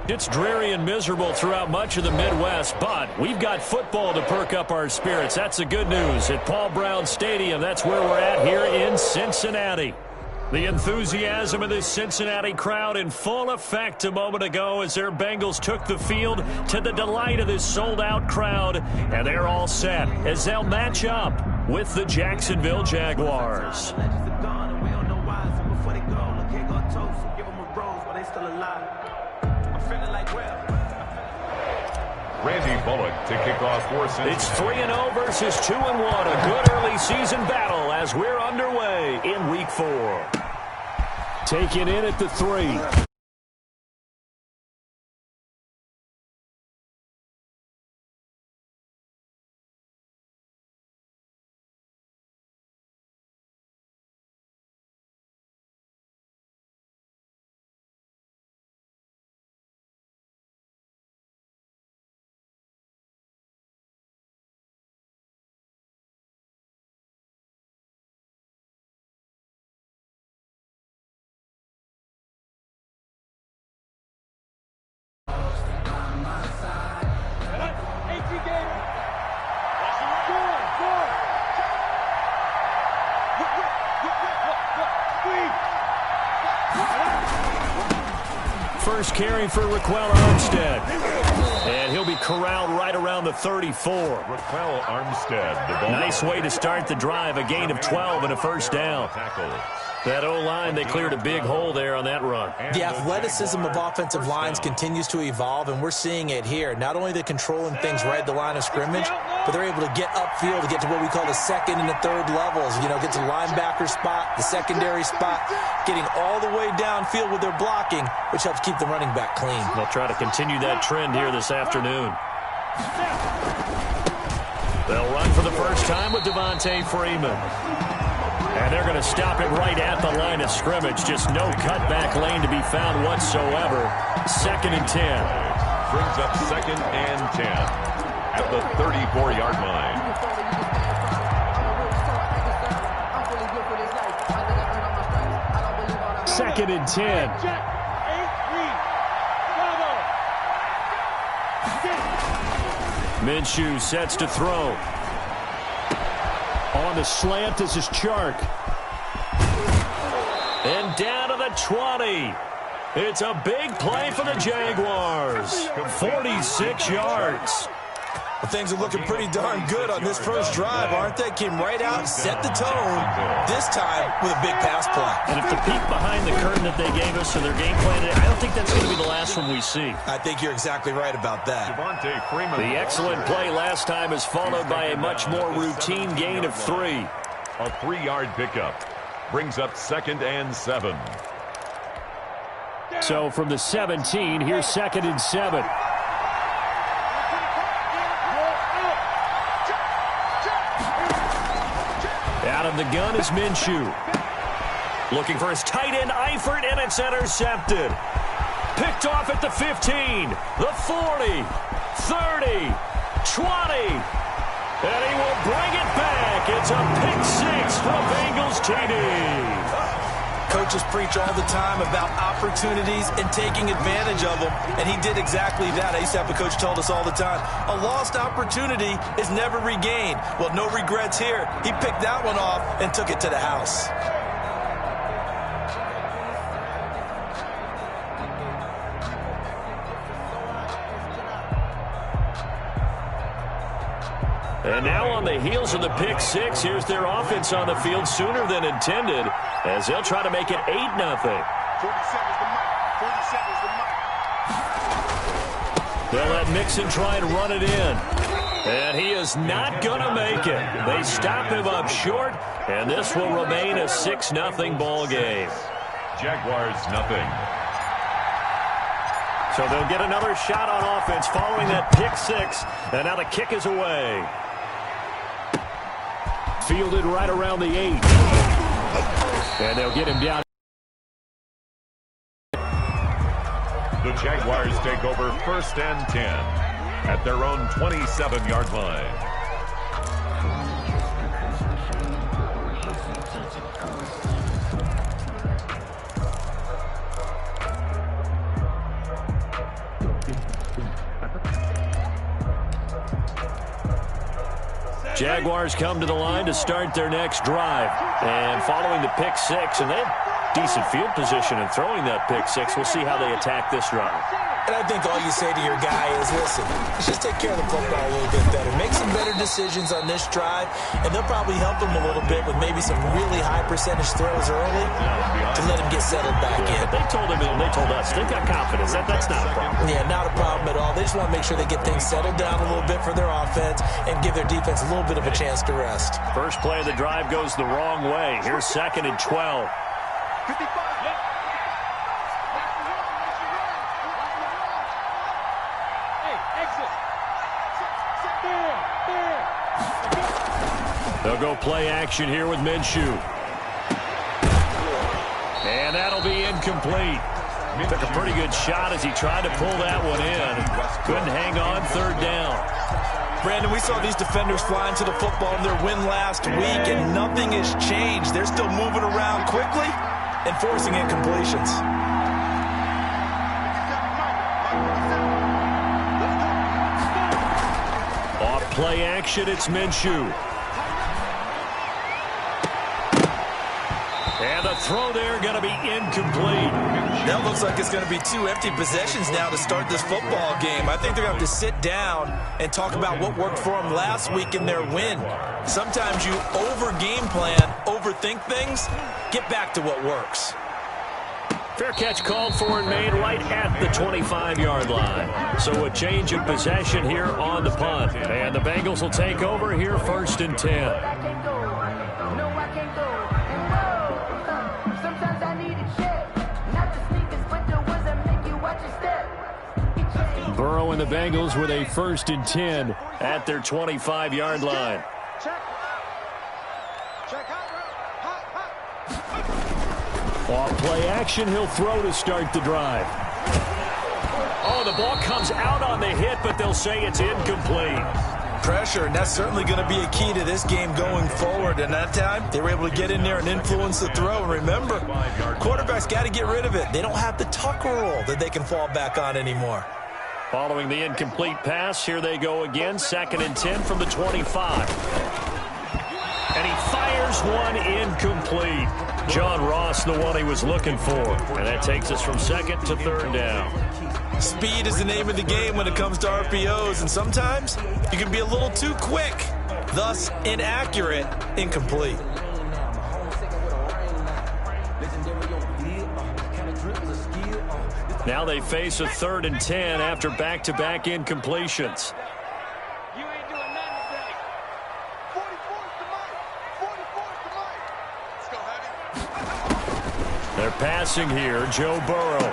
It's dreary and miserable throughout much of the Midwest, but we've got football to perk up our spirits. That's the good news. At Paul Brown Stadium, that's where we're at here in Cincinnati. The enthusiasm of this Cincinnati crowd in full effect a moment ago as their Bengals took the field to the delight of this sold-out crowd. And they're all set as they'll match up with the Jacksonville Jaguars. Randy Bullock to kick off for Cincinnati. It's 3-0 versus 2-1. A good early season battle as we're underway in Week 4. Taken in at the 3. First carry for Raquel Armstead. And he'll be corralled right around the 34. Raquel Armstead. The ball. Nice way to start the drive. A gain of 12 and a first down. That O-line, they cleared a big hole there on that run. The athleticism of offensive lines continues to evolve, and we're seeing it here. Not only are they controlling things right at the line of scrimmage, but they're able to get upfield to get to what we call the second and the third levels. You know, get to the linebacker spot, the secondary spot, getting all the way downfield with their blocking, which helps keep the running back clean. They'll try to continue that trend here this afternoon. They'll run for the first time with Devontae Freeman. And they're going to stop it right at the line of scrimmage. Just no cutback lane to be found whatsoever. 2nd and 10. Brings up 2nd and 10 at the 34-yard line. Second and 10. Minshew sets to throw. On the slant, this is Chark. And down to the 20. It's a big play for the Jaguars. 46 yards. Well, things are looking pretty darn good on this first drive, aren't they? Came right out, set the tone, this time with a big pass play. And if the peek behind the curtain that they gave us or their game plan, I don't think that's going to be the last one we see. I think you're exactly right about that. Devontae Freeman. The excellent play last time is followed by a much more routine gain of 3. A 3-yard pickup. Brings up 2nd and 7. So from the 17, here's 2nd and 7. Out of the gun is Minshew. Looking for his tight end, Eifert, and it's intercepted. Picked off at the 15, the 40, 30, 20. And he will bring it back. It's a pick 6 for Bengals TD. Coaches preach all the time about opportunities and taking advantage of them, and he did exactly that. I used to have a coach told us all the time, a lost opportunity is never regained. Well, no regrets here. He picked that one off and took it to the house. And now on the heels of the pick 6, here's their offense on the field sooner than intended as they'll try to make it 8-0. 47's the mic. 47's the mic. They'll let Mixon try and run it in. And he is not going to make it. They stop him up short, and this will remain a 6-0 ball game. Jaguars nothing. So they'll get another shot on offense following that pick 6, and now the kick is away. Fielded right around the 8. And they'll get him down. The Jaguars take over 1st and 10 at their own 27-yard line. Jaguars come to the line to start their next drive. And following the pick six, and they have decent field position in throwing that pick six. We'll see how they attack this drive. And I think all you say to your guy is, listen, let's just take care of the football a little bit better. Make some better decisions on this drive, and they'll probably help him a little bit with maybe some really high percentage throws early to let him get settled back in. They told him and they told us they've got confidence. That's not a problem. Yeah, not a problem at all. They just want to make sure they get things settled down a little bit for their offense and give their defense a little bit of a chance to rest. First play of the drive goes the wrong way. Here's 2nd and 12. 55. They'll go play action here with Minshew. And that'll be incomplete. Took a pretty good shot as he tried to pull that one in. Couldn't hang on 3rd down. Brandon, we saw these defenders flying to the football in their win last week, and nothing has changed. They're still moving around quickly and forcing incompletions. Off play action, it's Minshew. And the throw there going to be incomplete. That looks like it's going to be 2 empty possessions now to start this football game. I think they're going to have to sit down and talk about what worked for them last week in their win. Sometimes you over-game plan, overthink things, get back to what works. Fair catch called for and made right at the 25-yard line. So a change of possession here on the punt. And the Bengals will take over here 1st and 10. Burrow and the Bengals with a 1st and 10 at their 25-yard line. Off play action, he'll throw to start the drive. Oh, the ball comes out on the hit, but they'll say it's incomplete. Pressure, and that's certainly going to be a key to this game going forward. And that time, they were able to get in there and influence the throw. And remember, quarterbacks got to get rid of it. They don't have the tuck rule that they can fall back on anymore. Following the incomplete pass, here they go again. 2nd and 10 from the 25. And he fires one incomplete. John Ross, the one he was looking for. And that takes us from 2nd to 3rd down. Speed is the name of the game when it comes to RPOs. And sometimes you can be a little too quick, thus inaccurate, incomplete. Now they face a 3rd and 10 after back-to-back incompletions. You ain't doing nothing today. 44's the mic. 44's the mic. Let's go, Heavy. They're passing here. Joe Burrow.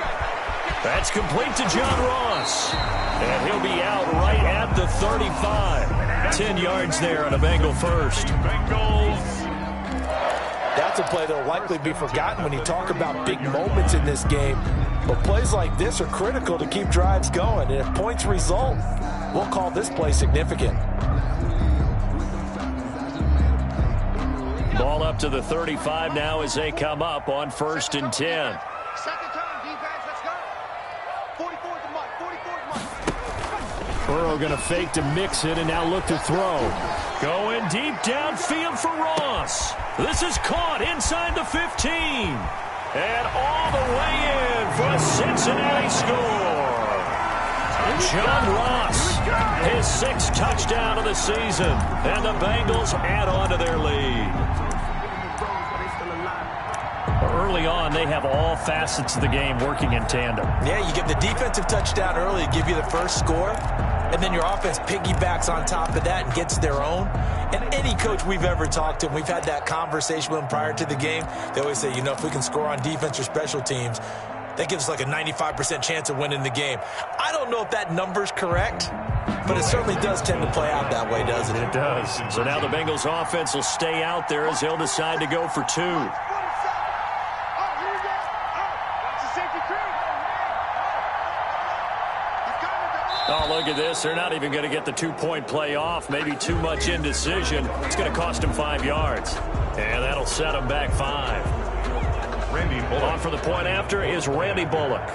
That's complete to John Ross. And he'll be out right at the 35. 10 yards there on a Bengal first. Bengals. That's a play that will likely be forgotten when you talk about big moments in this game. But plays like this are critical to keep drives going. And if points result, we'll call this play significant. Ball up to the 35 now as they come up on 1st and 10. Second time, defense. Let's go. 44's the mic. 44's the mic. Burrow going to fake to mix it and now look to throw. Going deep downfield for Ross. This is caught inside the 15. And all the way in for a Cincinnati score. John Ross, his 6th touchdown of the season. And the Bengals add on to their lead. Early on, they have all facets of the game working in tandem. Yeah, you get the defensive touchdown early, give you the first score, and then your offense piggybacks on top of that and gets their own. And any coach we've ever talked to, and we've had that conversation with them prior to the game, they always say, you know, if we can score on defense or special teams, that gives us like a 95% chance of winning the game. I don't know if that number's correct, but it certainly does tend to play out that way, doesn't it? It does. So now the Bengals offense will stay out there as they'll decide to go for 2. Oh, look at this. They're not even going to get the 2-point play off. Maybe too much indecision. It's going to cost them 5 yards. And that'll set them back 5. Randy Bullock. On for the point after is Randy Bullock.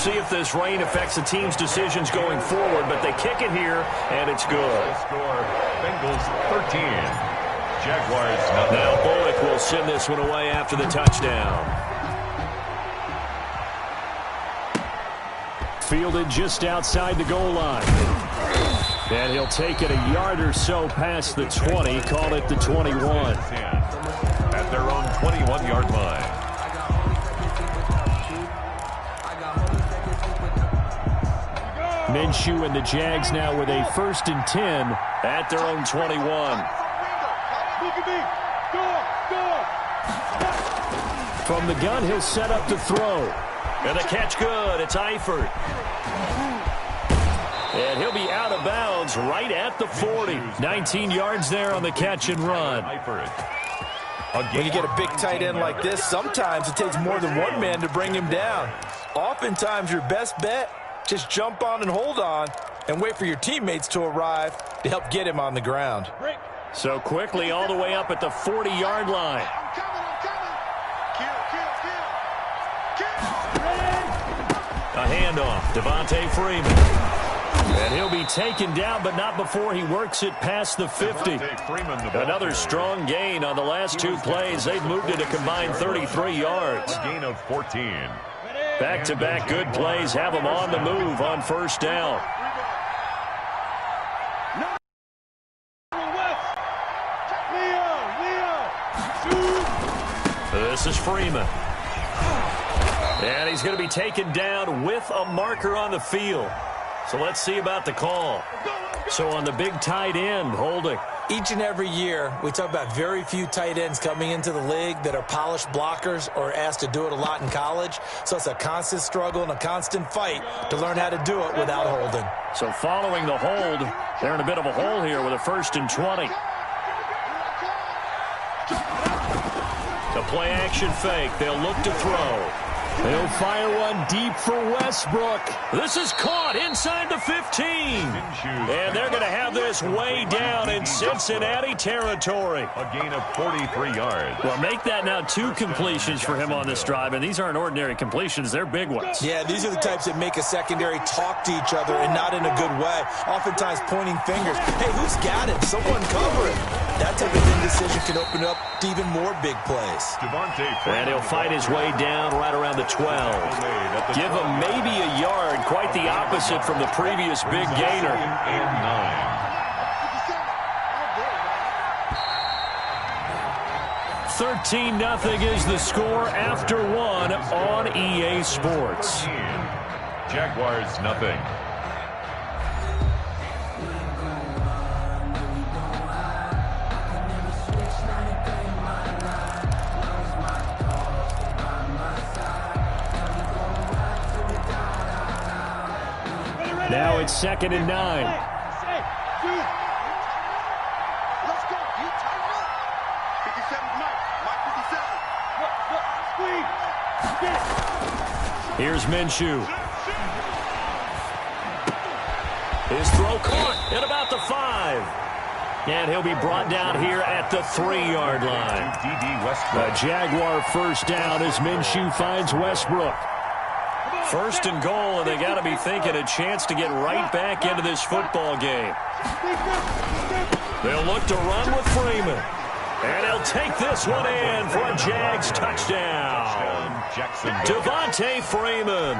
see if this rain affects the team's decisions going forward, but they kick it here, and it's good. Score, Bengals 13. Jaguars nothing. Now Bullock will send this one away after the touchdown. Fielded just outside the goal line. And he'll take it a yard or so past the 20, call it the 21. At their own 21-yard line. Minshew and the Jags now with a 1st and 10 at their own 21. From the gun, he'll set up to throw. And the catch good. It's Eifert. And he'll be out of bounds right at the 40. 19 yards there on the catch and run. When you get a big tight end like this, sometimes it takes more than one man to bring him down. Oftentimes, your best bet, just jump on and hold on and wait for your teammates to arrive to help get him on the ground. So quickly all the way up at the 40-yard line. A handoff, Devontae Freeman. And he'll be taken down, but not before he works it past the 50. Another strong gain on the last 2 plays. They've moved it a combined 33 yards. A gain of 14. Back-to-back good plays have them on the move on 1st down. This is Freeman. And he's going to be taken down with a marker on the field. So let's see about the call. So on the big tight end, holding. Each and every year, we talk about very few tight ends coming into the league that are polished blockers or asked to do it a lot in college. So it's a constant struggle and a constant fight to learn how to do it without holding. So following the hold, they're in a bit of a hole here with a 1st and 20. The play action fake. They'll look to throw. They'll fire one deep for Westbrook. This is caught inside the 15. And they're going to have this way down in Cincinnati territory. A gain of 43 yards. Well, make that now 2 completions for him on this drive, and these aren't ordinary completions. They're big ones. Yeah, these are the types that make a secondary talk to each other and not in a good way. Oftentimes pointing fingers. Hey, who's got it? Someone cover it. That type of indecision can open up to even more big plays. And he'll fight his way down right around the 12. Give him maybe a yard, quite the opposite from the previous big gainer. And 9. 13-0 is the score after 1 on EA Sports. Jaguars nothing. Now it's 2nd and 9. Let's go. You tighten up. 57 Mike. Mike 57. Here's Minshew. His throw caught at about the 5. And he'll be brought down here at the 3-yard line. A Jaguar 1st down as Minshew finds Westbrook. 1st and goal, and they got to be thinking a chance to get right back into this football game. They'll look to run with Freeman. And he'll take this one in for a Jags touchdown. Devontae Freeman,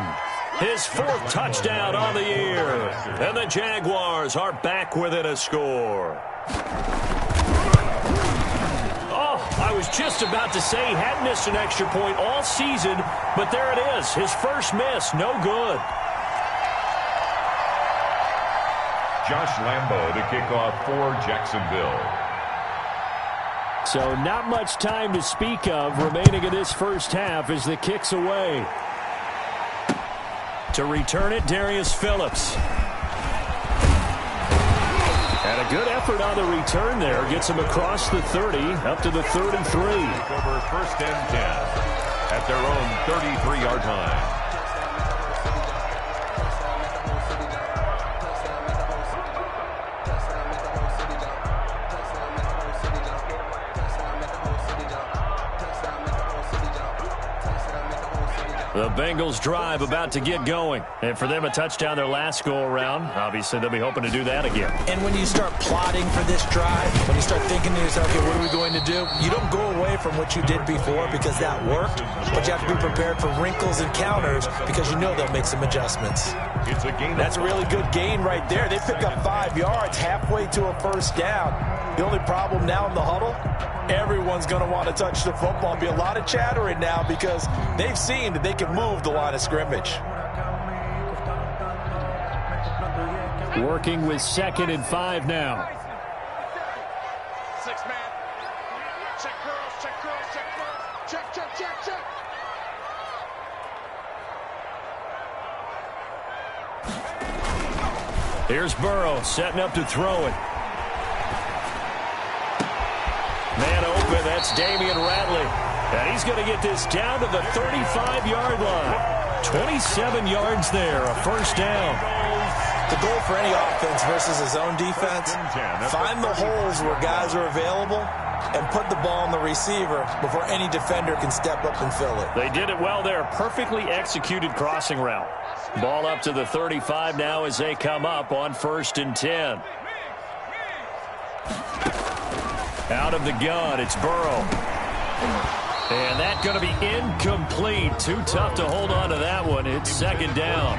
his 4th touchdown on the year. And the Jaguars are back within a score. I was just about to say he hadn't missed an extra point all season, but there it is. His first miss, no good. Josh Lambo to kick off for Jacksonville. So not much time to speak of remaining in this first half as the kick's away. To return it, Darius Phillips. And a good effort on the return there. Gets him across the 30, up to the 33. Over 1st and 10 at their own 33-yard line. The Bengals drive about to get going. And for them, a touchdown their last go-around. Obviously, they'll be hoping to do that again. And when you start plotting for this drive, when you start thinking to yourself, okay, what are we going to do? You don't go away from what you did before because that worked, but you have to be prepared for wrinkles and counters because you know they'll make some adjustments. It's a gain. That's a really good gain right there. They pick up 5 yards halfway to a first down. The only problem now in the huddle, everyone's going to want to touch the football. Be a lot of chattering now because they've seen that they can move the line of scrimmage. Working with 2nd and 5 now. 6 man. Check girls, check girls, check girls. Check, check, check, check. Here's Burrow setting up to throw it. Man open, that's Damian Ratley. And he's going to get this down to the 35-yard line. 27 yards there, a first down. The goal for any offense versus his own defense, find the holes where guys are available and put the ball on the receiver before any defender can step up and fill it. They did it well there. Perfectly executed crossing route. Ball up to the 35 now as they come up on 1st and 10. Out of the gun, it's Burrow. And that's going to be incomplete. Too tough to hold on to that one. It's 2nd down.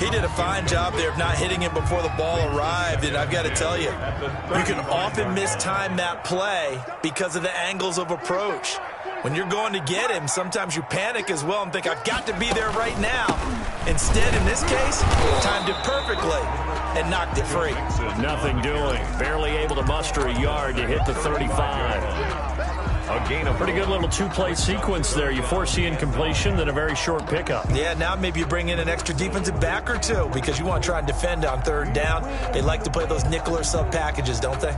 He did a fine job there of not hitting him before the ball arrived. And I've got to tell you, you can often mistime that play because of the angles of approach. When you're going to get him, sometimes you panic as well and think, I've got to be there right now. Instead, in this case, timed it perfectly and knocked it free. Nothing doing. Barely able to muster a yard to hit the 35. A gain of pretty good little two-play sequence there. You force the incompletion, then a very short pickup. Yeah, now maybe you bring in an extra defensive back or two because you want to try and defend on 3rd down. They like to play those nickel or sub packages, don't they?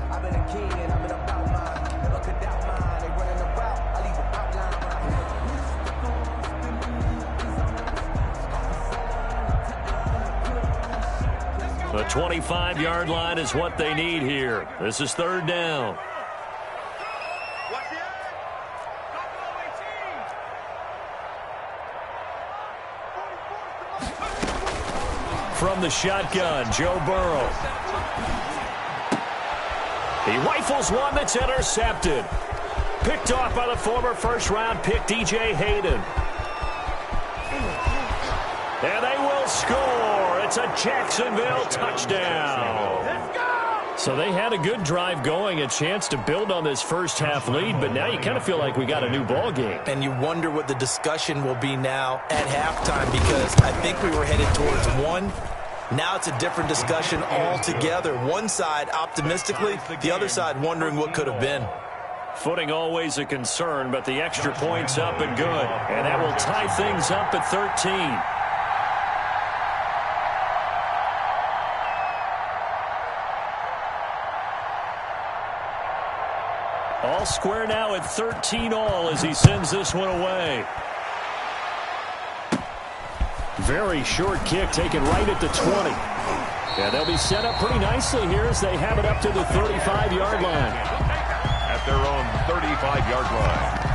The 25-yard line is what they need here. This is 3rd down. From the shotgun, Joe Burrow. He rifles one that's intercepted. Picked off by the former first-round pick, DJ Hayden. And they will score. It's a Jacksonville touchdown. So they had a good drive going, a chance to build on this first-half lead, but now you kind of feel like we got a new ball game. And you wonder what the discussion will be now at halftime because I think we were headed towards one. Now it's a different discussion altogether. One side optimistically, the other side wondering what could have been. Footing always a concern, but the extra point's up and good. And that will tie things up at 13. All square now at 13 all as he sends this one away. Very short kick taken right at the 20. And they'll be set up pretty nicely here as they have it up to the 35-yard line. At their own 35-yard line.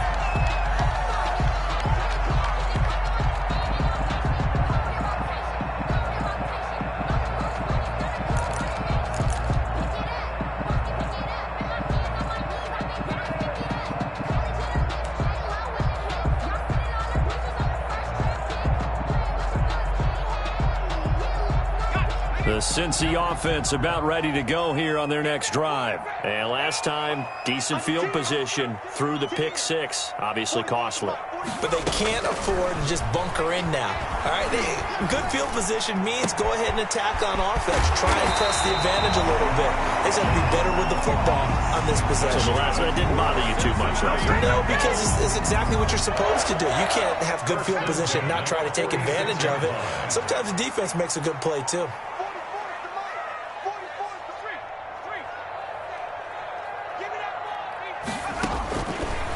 The Cincy offense about ready to go here on their next drive. And last time, decent field position through the pick 6. Obviously costly. But they can't afford to just bunker in now. All right, good field position means go ahead and attack on offense. Try and press the advantage a little bit. They just have to be better with the football on this possession. So the last one didn't bother you too much, though? No, because it's exactly what you're supposed to do. You can't have good field position, not try to take advantage of it. Sometimes the defense makes a good play, too.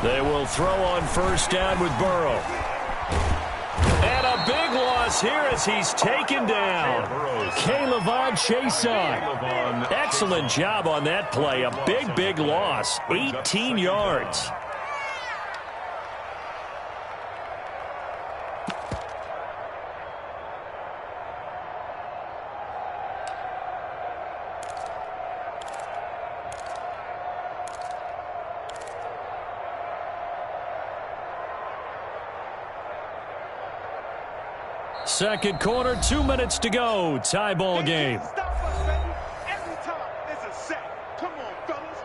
They will throw on first down with Burrow. And a big loss here as he's taken down. K'Lavon Chaisson. Excellent job on that play. A big, big loss. 18 yards. Second quarter, 2 minutes to go. Tie ball game. Stop us, baby. Every time it's a sack. Come on, fellas.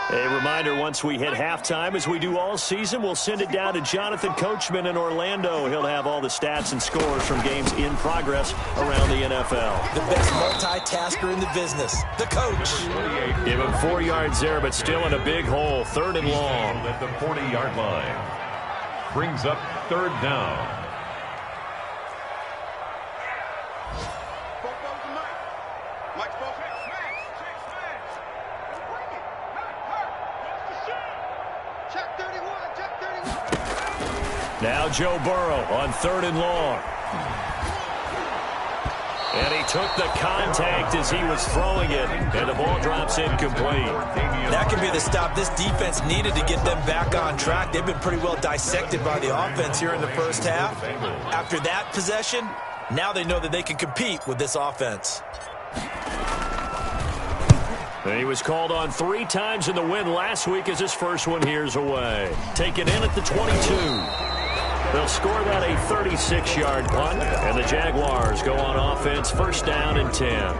A reminder, once we hit halftime, as we do all season, we'll send it down to Jonathan Coachman in Orlando. He'll have all the stats and scores from games in progress around the NFL. The best multitasker in the business, the coach. Give him 4 yards there, but still in a big hole. Third and long. At the 40-yard line. Brings up third down. Both those to Mike. Mike's both. Check smash. Bring it. Not hurt. What's the shot? Check 31. Check 31. Now Joe Burrow on third and long. And he took the contact as he was throwing it, and the ball drops incomplete. That can be the stop this defense needed to get them back on track. They've been pretty well dissected by the offense here in the first half. After that possession, now they know that they can compete with this offense. And he was called on 3 times in the win last week as his first one here's away. Taken in at the 22. They'll score that a 36-yard punt, and the Jaguars go on offense, first down and 10.